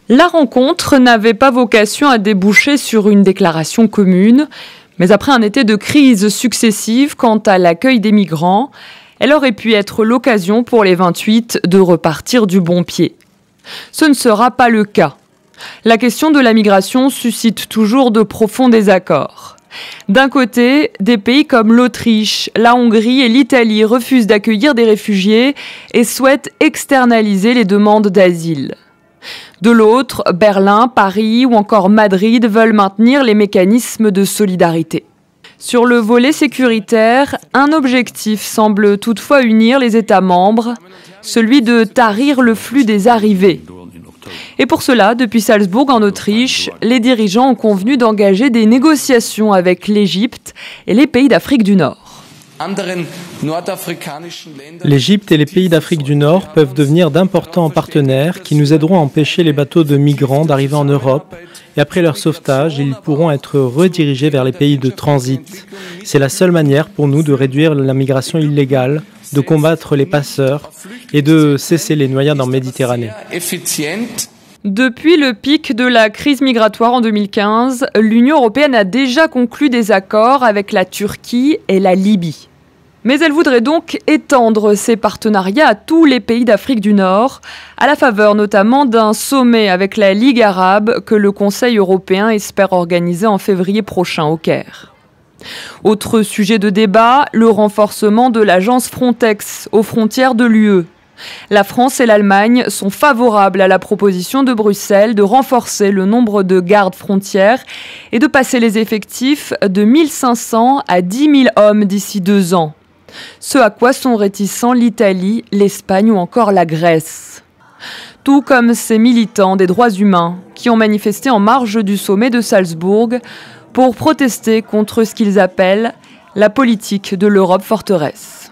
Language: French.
La rencontre n'avait pas vocation à déboucher sur une déclaration commune, mais après un été de crises successives quant à l'accueil des migrants, elle aurait pu être l'occasion pour les 28 de repartir du bon pied. Ce ne sera pas le cas. La question de la migration suscite toujours de profonds désaccords. D'un côté, des pays comme l'Autriche, la Hongrie et l'Italie refusent d'accueillir des réfugiés et souhaitent externaliser les demandes d'asile. De l'autre, Berlin, Paris ou encore Madrid veulent maintenir les mécanismes de solidarité. Sur le volet sécuritaire, un objectif semble toutefois unir les États membres, celui de tarir le flux des arrivées. Et pour cela, depuis Salzbourg en Autriche, les dirigeants ont convenu d'engager des négociations avec l'Égypte et les pays d'Afrique du Nord. L'Égypte et les pays d'Afrique du Nord peuvent devenir d'importants partenaires qui nous aideront à empêcher les bateaux de migrants d'arriver en Europe et après leur sauvetage, ils pourront être redirigés vers les pays de transit. C'est la seule manière pour nous de réduire la migration illégale, de combattre les passeurs et de cesser les noyades en Méditerranée. Depuis le pic de la crise migratoire en 2015, l'Union européenne a déjà conclu des accords avec la Turquie et la Libye. Mais elle voudrait donc étendre ces partenariats à tous les pays d'Afrique du Nord, à la faveur notamment d'un sommet avec la Ligue arabe que le Conseil européen espère organiser en février prochain au Caire. Autre sujet de débat, le renforcement de l'agence Frontex aux frontières de l'UE. La France et l'Allemagne sont favorables à la proposition de Bruxelles de renforcer le nombre de gardes-frontières et de passer les effectifs de 1500 à 10 000 hommes d'ici 2 ans. Ce à quoi sont réticents l'Italie, l'Espagne ou encore la Grèce. Tout comme ces militants des droits humains qui ont manifesté en marge du sommet de Salzbourg pour protester contre ce qu'ils appellent la politique de l'Europe forteresse.